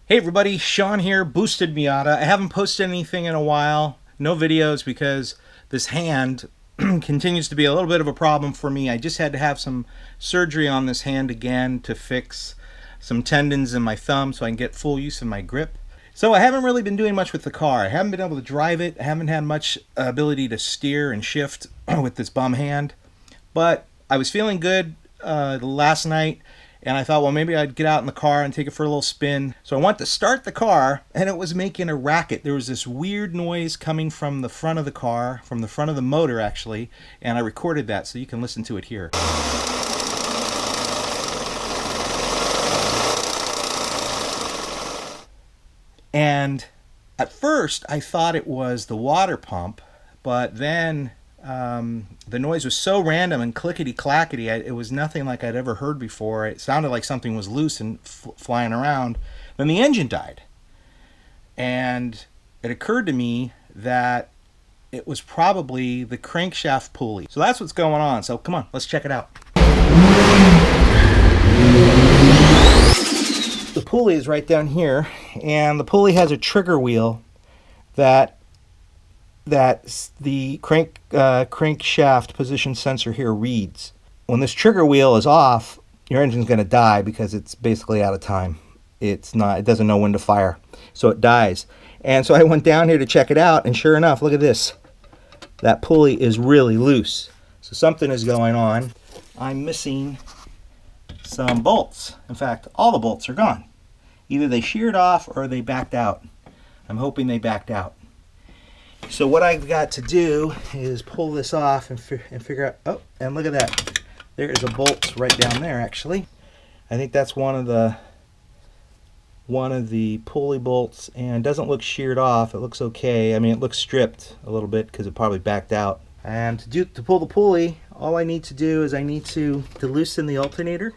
Hey everybody, Sean here, Boosted Miata. I haven't posted anything in a while, no videos, because this hand continues to be a little bit of a problem for me. I just had to have some surgery on this hand again to fix some tendons in my thumb so I can get full use of my grip. So I haven't really been doing much with the car. I haven't been able to drive it. I haven't had much ability to steer and shift with this bum hand. But I was feeling good last night, and I thought, well, maybe I'd get out in the car and take it for a little spin. So I went to start the car, and it was making a racket. There was this weird noise coming from the front of the car, from the front of the motor, actually, and I recorded that so you can listen to it here. And at first, I thought it was the water pump, but then the noise was so random and clickety-clackety, it was nothing like I'd ever heard before. It sounded like something was loose and flying around. Then the engine died. And it occurred to me that it was probably the crankshaft pulley. So that's what's going on. So come on, let's check it out. The pulley is right down here, and the pulley has a trigger wheel that the crankshaft position sensor here reads. When this trigger wheel is off, your engine's going to die because it's basically out of time. It doesn't know when to fire, so it dies. And so I went down here to check it out, and sure enough, look at this. That pulley is really loose. So something is going on. I'm missing some bolts. In fact, all the bolts are gone. Either they sheared off or they backed out. I'm hoping they backed out. So what I've got to do is pull this off and figure out, oh, and look at that. There is a bolt right down there, actually. I think that's one of the pulley bolts, and it doesn't look sheared off. It looks okay. I mean, it looks stripped a little bit because it probably backed out. And to pull the pulley, all I need to do is I need to loosen the alternator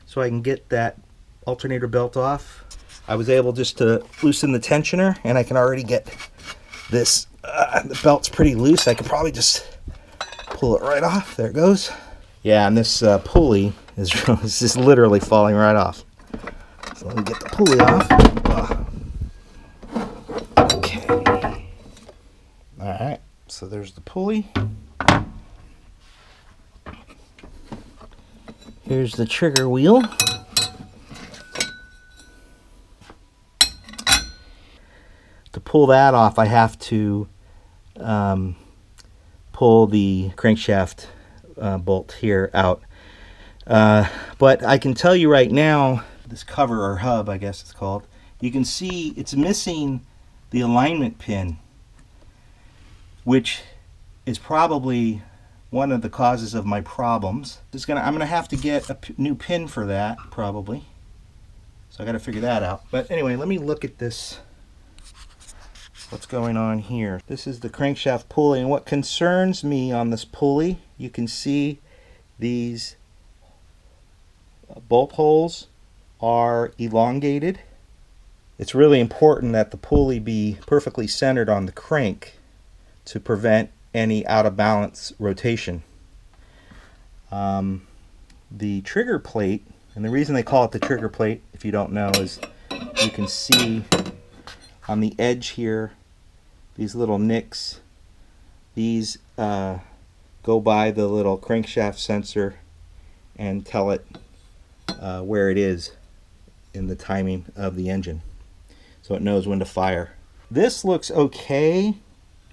so I can get that alternator belt off. I was able just to loosen the tensioner, and I can already get this, the belt's pretty loose. I could probably just pull it right off. There it goes. Yeah, and this pulley is just literally falling right off. So let me get the pulley off. Okay. Alright, so there's the pulley. Here's the trigger wheel. To pull that off, I have to pull the crankshaft bolt here out. But I can tell you right now, this cover, or hub I guess it's called, you can see it's missing the alignment pin, which is probably one of the causes of my problems. I'm gonna have to get a new pin for that, probably. So I gotta figure that out. But anyway, let me look at this. What's going on here? This is the crankshaft pulley, and what concerns me on this pulley, you can see these bolt holes are elongated. It's really important that the pulley be perfectly centered on the crank to prevent any out of balance rotation. The trigger plate, and the reason they call it the trigger plate, if you don't know, is you can see on the edge here, these little nicks, these go by the little crankshaft sensor and tell it where it is in the timing of the engine, so it knows when to fire. This looks okay.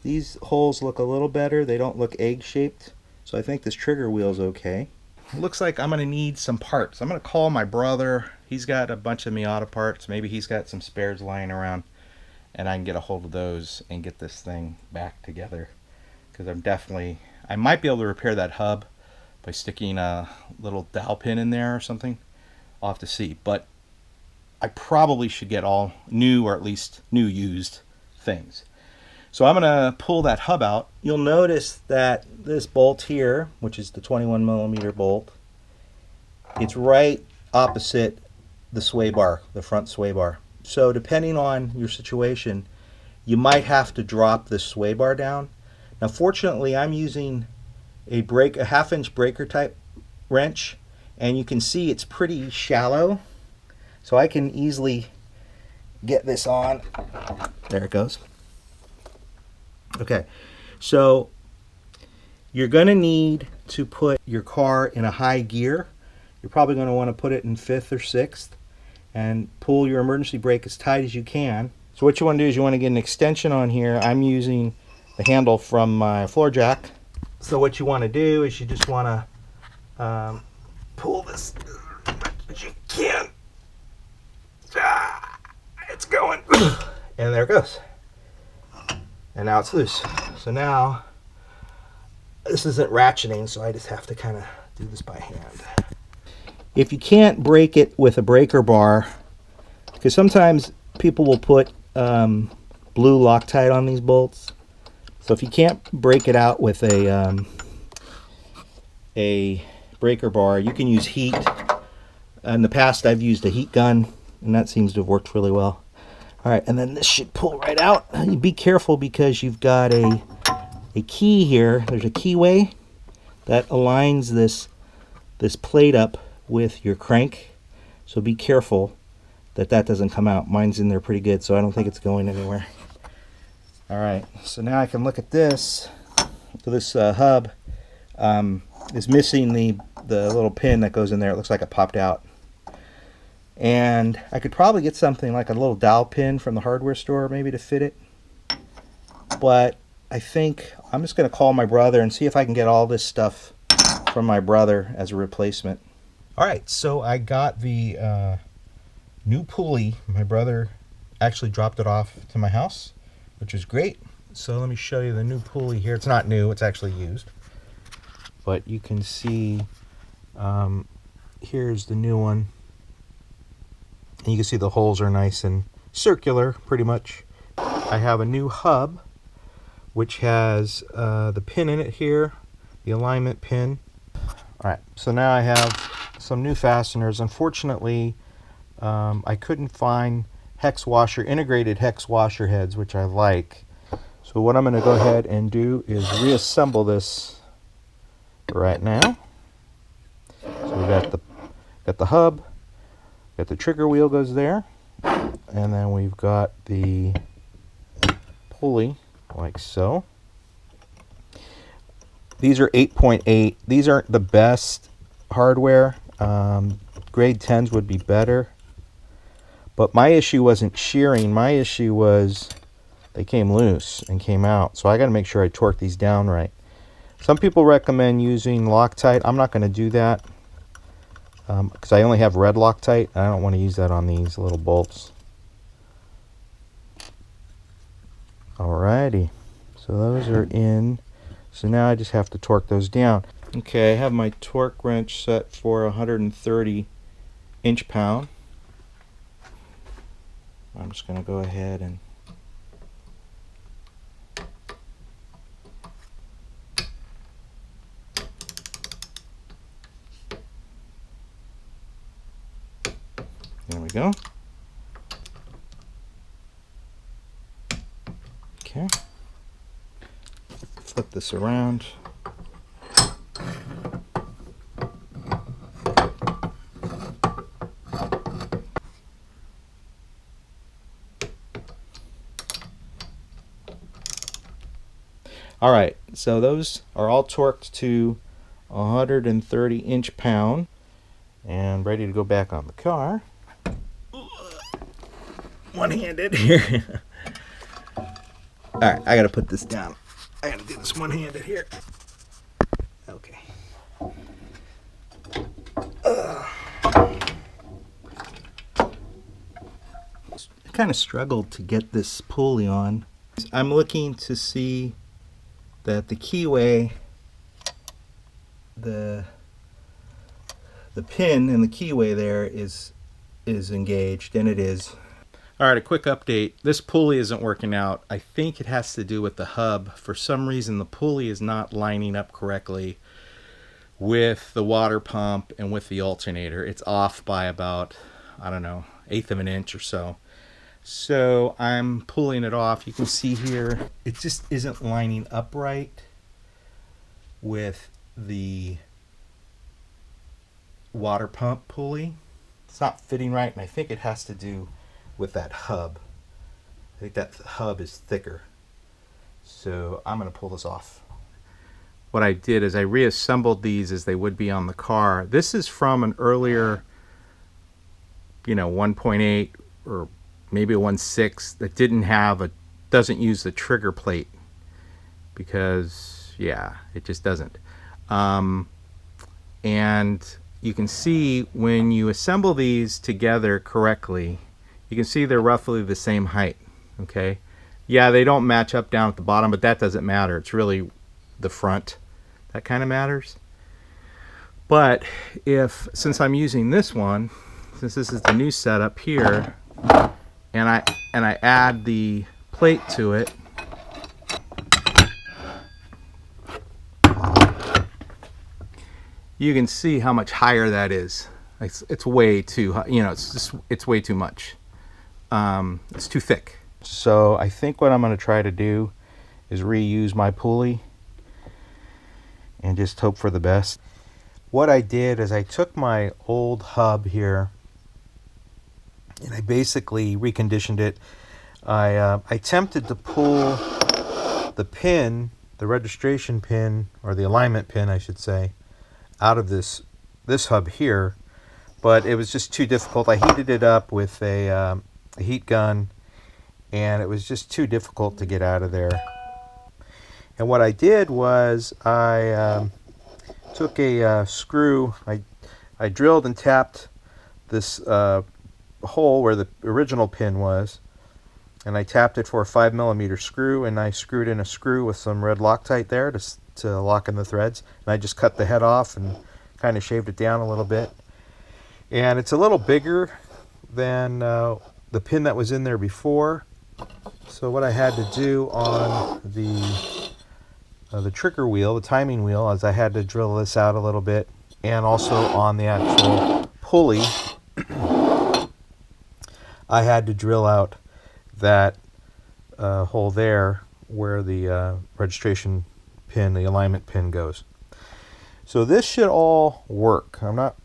These holes look a little better. They don't look egg-shaped, so I think this trigger wheel is okay. It looks like I'm going to need some parts. I'm going to call my brother. He's got a bunch of Miata parts. Maybe he's got some spares lying around, and I can get a hold of those and get this thing back together. Because I might be able to repair that hub by sticking a little dowel pin in there or something. I'll have to see. But I probably should get all new, or at least new used things. So I'm going to pull that hub out. You'll notice that this bolt here, which is the 21mm bolt, it's right opposite the sway bar, the front sway bar. So depending on your situation, you might have to drop this sway bar down. Now fortunately, I'm using a 1/2-inch breaker type wrench, and you can see it's pretty shallow, so I can easily get this on. There it goes. Okay, so you're going to need to put your car in a high gear. You're probably going to want to put it in 5th or 6th and pull your emergency brake as tight as you can. So what you want to do is you want to get an extension on here. I'm using the handle from my floor jack. So what you want to do is you just want to pull this as much as you can. It's going. And there it goes. And now it's loose. So now this isn't ratcheting, so I just have to kind of do this by hand. If you can't break it with a breaker bar, because sometimes people will put blue Loctite on these bolts. So if you can't break it out with a breaker bar, you can use heat. In the past, I've used a heat gun, and that seems to have worked really well. All right, and then this should pull right out. You be careful because you've got a key here. There's a keyway that aligns this plate up with your crank. So be careful that doesn't come out. Mine's in there pretty good, so I don't think it's going anywhere. All right, so now I can look at this. So this hub is missing the little pin that goes in there. It looks like it popped out. And I could probably get something like a little dowel pin from the hardware store maybe to fit it. But I think I'm just going to call my brother and see if I can get all this stuff from my brother as a replacement. All right, so I got the new pulley. My brother actually dropped it off to my house, which is great. So let me show you the new pulley here. It's not new, it's actually used. But you can see, here's the new one. And you can see the holes are nice and circular, pretty much. I have a new hub, which has the pin in it here, the alignment pin. All right, so now I have some new fasteners. Unfortunately, I couldn't find integrated hex washer heads, which I like. So what I'm going to go ahead and do is reassemble this right now. So we got the hub. Got the trigger wheel goes there, and then we've got the pulley like so. These are 8.8. These aren't the best hardware. Grade 10s would be better. But my issue wasn't shearing. My issue was they came loose and came out. So I got to make sure I torque these down right. Some people recommend using Loctite. I'm not going to do that. Because I only have red Loctite. I don't want to use that on these little bolts. Alrighty, so those are in. So now I just have to torque those down. Okay, I have my torque wrench set for 130 inch-pound. I'm just going to go ahead and there we go. Okay. Flip this around. All right, so those are all torqued to 130 inch-pound and ready to go back on the car. One-handed here. All right, I gotta put this down. I gotta do this one-handed here. Okay. I kind of struggled to get this pulley on. I'm looking to see that the keyway, the pin in the keyway there is engaged, and it is. All right, a quick update. This pulley isn't working out. I think it has to do with the hub. For some reason, the pulley is not lining up correctly with the water pump and with the alternator. It's off by about, I don't know, 1/8 of an inch or so. So I'm pulling it off. You can see here, it just isn't lining up right with the water pump pulley. It's not fitting right, and I think it has to do with that hub. I think that hub is thicker. So I'm going to pull this off. What I did is I reassembled these as they would be on the car. This is from an earlier, 1.8 or maybe a 1.6 that doesn't use the trigger plate, because it just doesn't. And you can see when you assemble these together correctly, you can see they're roughly the same height. Okay, they don't match up down at the bottom, but that doesn't matter. It's really the front that kind of matters. But since I'm using this one, since this is the new setup here, and I add the plate to it, you can see how much higher that is. It's way too high, it's way too much. It's too thick. So I think what I'm going to try to do is reuse my pulley and just hope for the best. What I did is I took my old hub here and I basically reconditioned it. I attempted to pull the pin, the registration pin, or the alignment pin I should say, out of this hub here, but it was just too difficult. I heated it up with a heat gun, and it was just too difficult to get out of there. And what I did was I took a screw, I drilled and tapped this hole where the original pin was, and I tapped it for a 5mm screw, and I screwed in a screw with some red Loctite there to lock in the threads, and I just cut the head off and kind of shaved it down a little bit. And it's a little bigger than the pin that was in there before. So what I had to do on the trigger wheel, the timing wheel, is I had to drill this out a little bit, and also on the actual pulley I had to drill out that hole there where the registration pin, the alignment pin goes. So this should all work. I'm not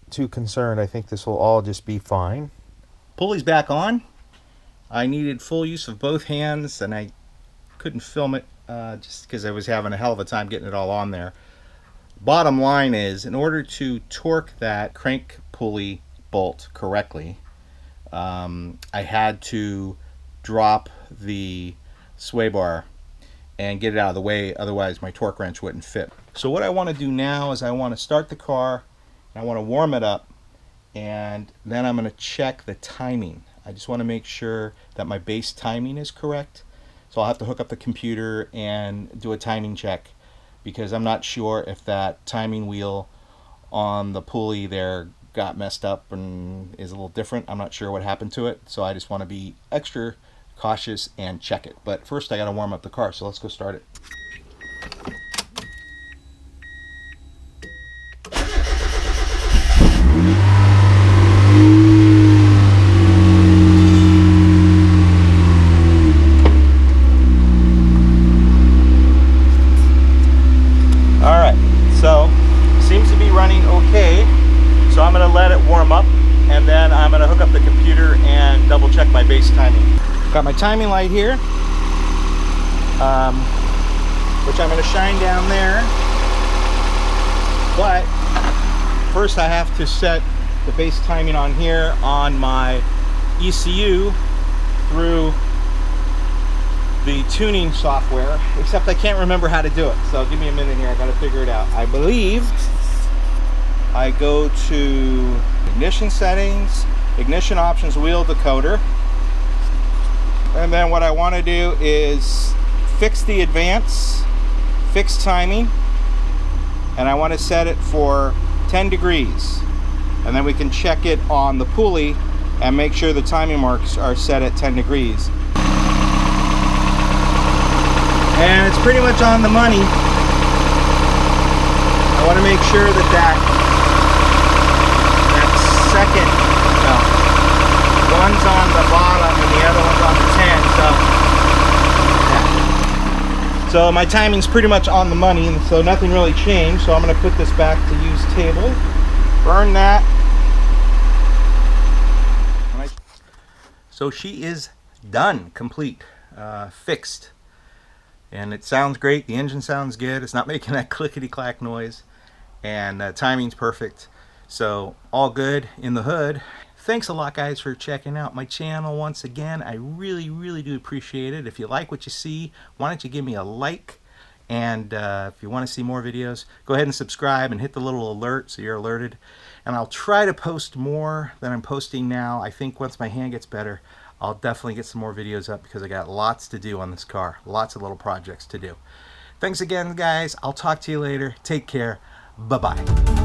too concerned. I think this will all just be fine. Pulley's back on. I needed full use of both hands, and I couldn't film it just because I was having a hell of a time getting it all on there. Bottom line is, in order to torque that crank pulley bolt correctly, I had to drop the sway bar and get it out of the way, otherwise my torque wrench wouldn't fit. So what I want to do now is I want to start the car, and I want to warm it up, and then I'm going to check the timing. I just want to make sure that my base timing is correct. So I'll have to hook up the computer and do a timing check, because I'm not sure if that timing wheel on the pulley there got messed up and is a little different. I'm not sure what happened to it, so I just want to be extra cautious and check it. But first I got to warm up the car, so let's go start it. Alright, so seems to be running okay. So I'm going to let it warm up, and then I'm going to hook up the computer and double check my base timing. Got my timing light here, which I'm going to shine down there. But first I have to set the base timing on here on my ECU through the tuning software, except I can't remember how to do it. So give me a minute here, I got to figure it out. I believe I go to ignition settings, ignition options, wheel decoder, and then what I want to do is fix the advance, fix timing, and I want to set it for 10 degrees, and then we can check it on the pulley and make sure the timing marks are set at 10 degrees. And it's pretty much on the money. I want to make sure that that second, one's on the bottom and the other one's on the 10. So my timing's pretty much on the money, and so nothing really changed. So I'm going to put this back to use table, burn that. So So she is done, complete, fixed. And it sounds great. The engine sounds good. It's not making that clickety-clack noise. And timing's perfect. So all good in the hood. Thanks a lot, guys, for checking out my channel once again. I really, really do appreciate it. If you like what you see, why don't you give me a like? And if you want to see more videos, go ahead and subscribe and hit the little alert so you're alerted. And I'll try to post more than I'm posting now. I think once my hand gets better, I'll definitely get some more videos up because I got lots to do on this car. Lots of little projects to do. Thanks again, guys. I'll talk to you later. Take care. Bye-bye.